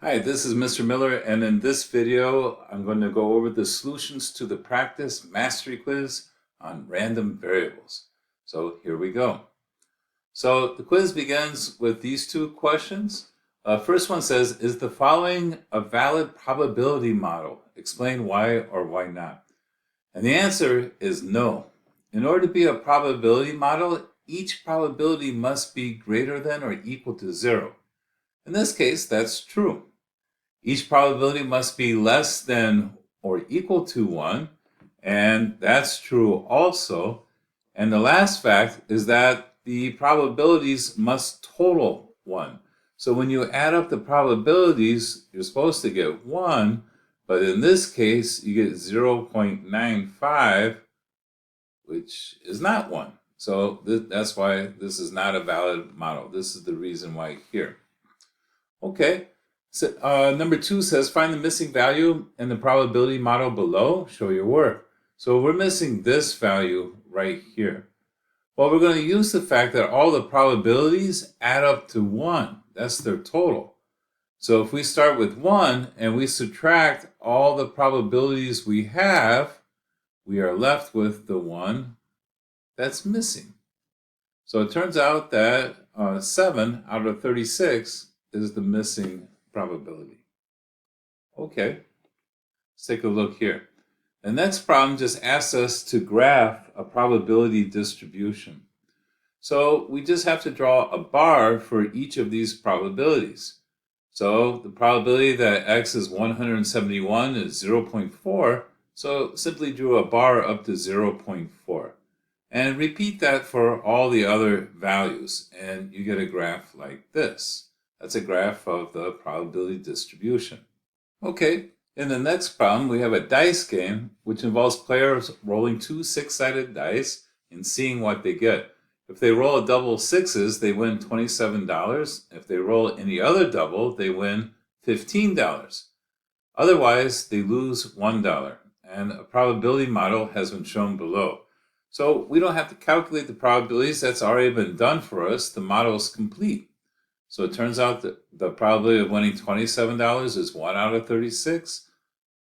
Hi, this is Mr. Miller, and in this video, I'm going to go over the solutions to the practice mastery quiz on random variables. So here we go. So the quiz begins with these two questions. First one says, is the following a valid probability model? Explain why or why not. And the answer is no. In order to be a probability model, each probability must be greater than or equal to 0. In this case, that's true. Each probability must be less than or equal to 1, and that's true also. And the last fact is that the probabilities must total 1. So when you add up the probabilities, you're supposed to get 1, but in this case, you get 0.95, which is not 1. So that's why this is not a valid model. This is the reason why here. Okay. So, number 2 says find the missing value in the probability model below. Show your work. So we're missing this value right here. Well, we're going to use the fact that all the probabilities add up to 1. That's their total. So if we start with 1 and we subtract all the probabilities we have, we are left with the 1 that's missing. So it turns out that 7 out of 36 is the missing probability. Okay, let's take a look here. The next problem just asks us to graph a probability distribution. So we just have to draw a bar for each of these probabilities. So the probability that x is 171 is 0.4, so simply drew a bar up to 0.4. And repeat that for all the other values, and you get a graph like this. That's a graph of the probability distribution. Okay, in the next problem, we have a dice game, which involves players rolling 2 six-sided dice and seeing what they get. If they roll a double sixes, they win $27. If they roll any other double, they win $15. Otherwise, they lose $1. And a probability model has been shown below. So we don't have to calculate the probabilities. That's already been done for us. The model is complete. So it turns out that the probability of winning $27 is 1 out of 36.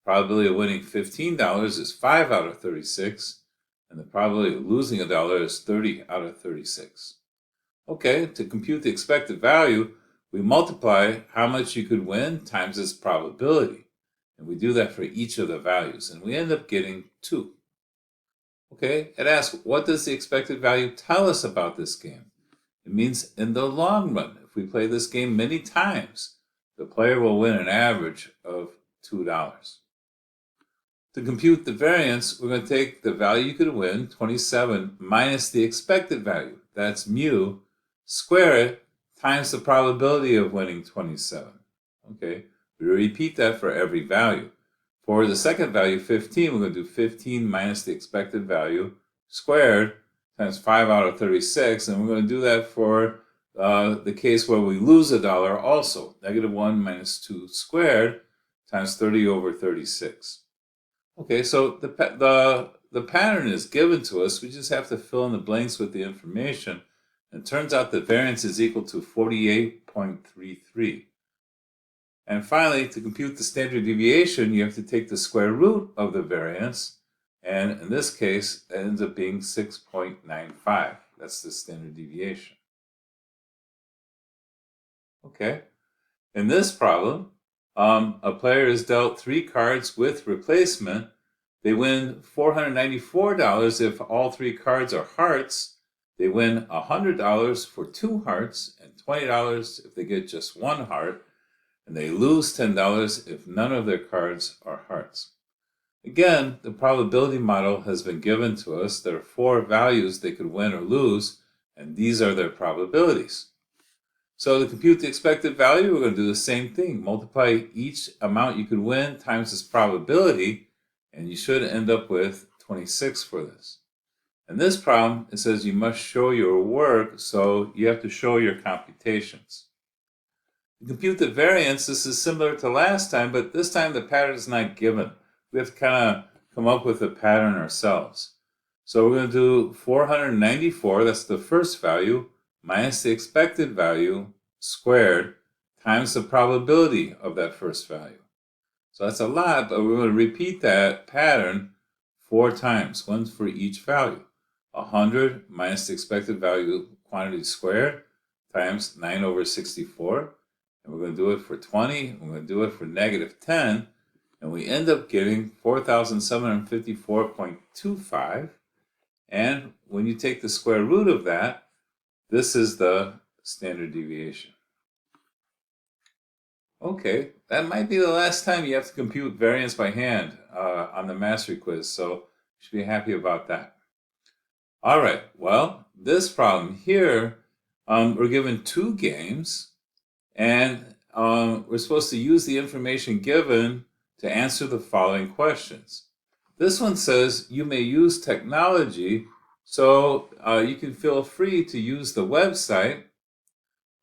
Probability of winning $15 is 5 out of 36. And the probability of losing $1 is 30 out of 36. Okay, to compute the expected value, we multiply how much you could win times its probability. And we do that for each of the values. And we end up getting 2. Okay, it asks, what does the expected value tell us about this game? It means in the long run, if we play this game many times, the player will win an average of $2. To compute the variance, we're going to take the value you could win, 27, minus the expected value, that's mu, square it, times the probability of winning 27. Okay, we repeat that for every value. For the second value, 15, we're going to do 15 minus the expected value squared times 5 out of 36. And we're going to do that for the case where we lose $1 also. -1 minus 2 squared times 30 over 36. Okay, so the pattern is given to us. We just have to fill in the blanks with the information. And it turns out the variance is equal to 48.33. And finally, to compute the standard deviation, you have to take the square root of the variance. And in this case, it ends up being 6.95. That's the standard deviation. Okay. In this problem, a player is dealt 3 cards with replacement. They win $494 if all 3 cards are hearts. They win $100 for 2 hearts and $20 if they get just 1 heart. And they lose $10 if none of their cards are hearts. Again, the probability model has been given to us. There are 4 values they could win or lose, and these are their probabilities. So to compute the expected value, we're going to do the same thing. Multiply each amount you could win times its probability, and you should end up with 26 for this. In this problem, it says you must show your work, so you have to show your computations. To compute the variance, this is similar to last time, but this time the pattern is not given. We have to kind of come up with a pattern ourselves. So we're going to do 494, that's the first value, minus the expected value squared times the probability of that first value. So that's a lot, but we're going to repeat that pattern 4 times, one for each value. 100 minus the expected value quantity squared times 9 over 64. And we're going to do it for 20. We're going to do it for negative 10. And we end up getting 4,754.25. And when you take the square root of that, this is the standard deviation. Okay, that might be the last time you have to compute variance by hand on the mastery quiz, so you should be happy about that. All right, well, this problem here, we're given 2 games, and we're supposed to use the information given to answer the following questions. This one says you may use technology, so you can feel free to use the website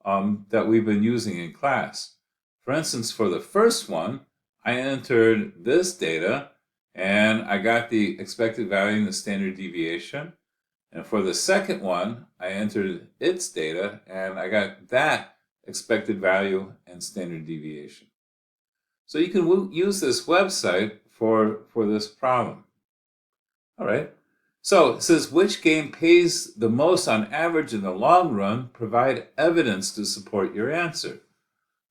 that we've been using in class. For instance, for the first one, I entered this data and I got the expected value and the standard deviation. And for the second one, I entered its data and I got that expected value and standard deviation. So you can use this website for this problem. All right. So it says, which game pays the most on average in the long run? Provide evidence to support your answer.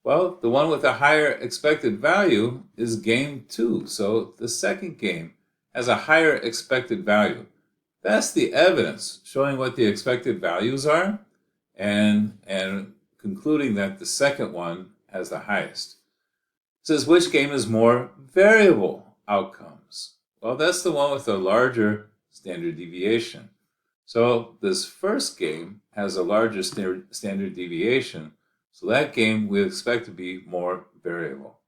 Well, the one with a higher expected value is game 2. So the second game has a higher expected value. That's the evidence showing what the expected values are and concluding that the second one has the highest. It says, which game is more variable outcomes? Well, that's the one with a larger standard deviation. So this first game has a larger standard deviation. So that game we expect to be more variable.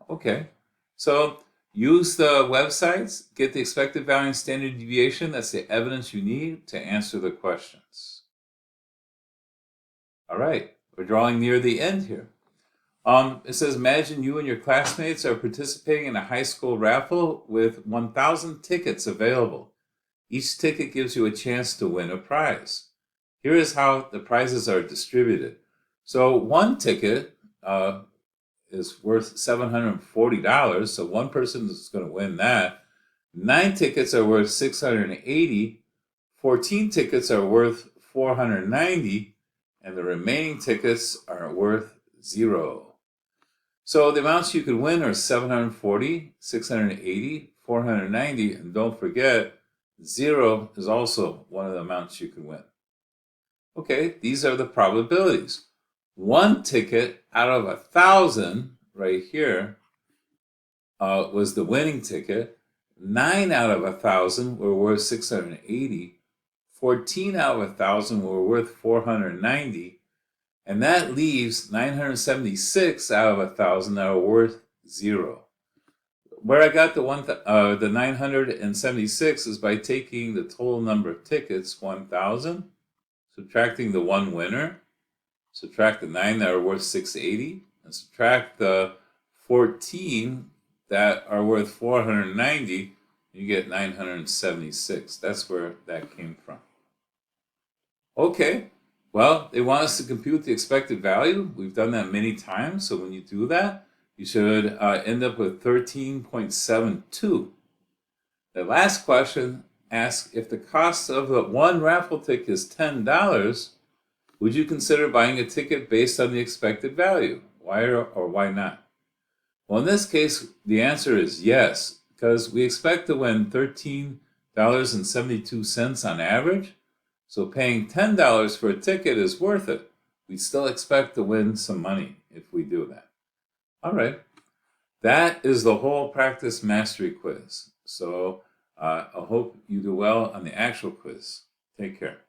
Okay, so use the websites, get the expected value and standard deviation. That's the evidence you need to answer the questions. All right, we're drawing near the end here. It says, imagine you and your classmates are participating in a high school raffle with 1,000 tickets available. Each ticket gives you a chance to win a prize. Here is how the prizes are distributed. So one ticket is worth $740, so one person is going to win that. 9 tickets are worth $680, 14 tickets are worth $490, and the remaining tickets are worth 0. So the amounts you could win are $740, $680, $490, and don't forget, 0 is also one of the amounts you can win. Okay, these are the probabilities. 1 ticket out of 1,000 right here was the winning ticket. 9 out of 1,000 were worth $680. 14 out of 1,000 were worth $490. And that leaves 976 out of 1,000 that are worth 0. Where I got the 976 is by taking the total number of tickets, 1,000, subtracting the 1 winner, subtract the 9 that are worth $680, and subtract the 14 that are worth $490, you get 976. That's where that came from. Okay, well, they want us to compute the expected value. We've done that many times, so when you do that, you should end up with 13.72. The last question asks, if the cost of the one raffle ticket is $10, would you consider buying a ticket based on the expected value? Why or why not? Well, in this case, the answer is yes, because we expect to win $13.72 on average. So paying $10 for a ticket is worth it. We still expect to win some money if we do that. All right. That is the whole practice mastery quiz. So I hope you do well on the actual quiz. Take care.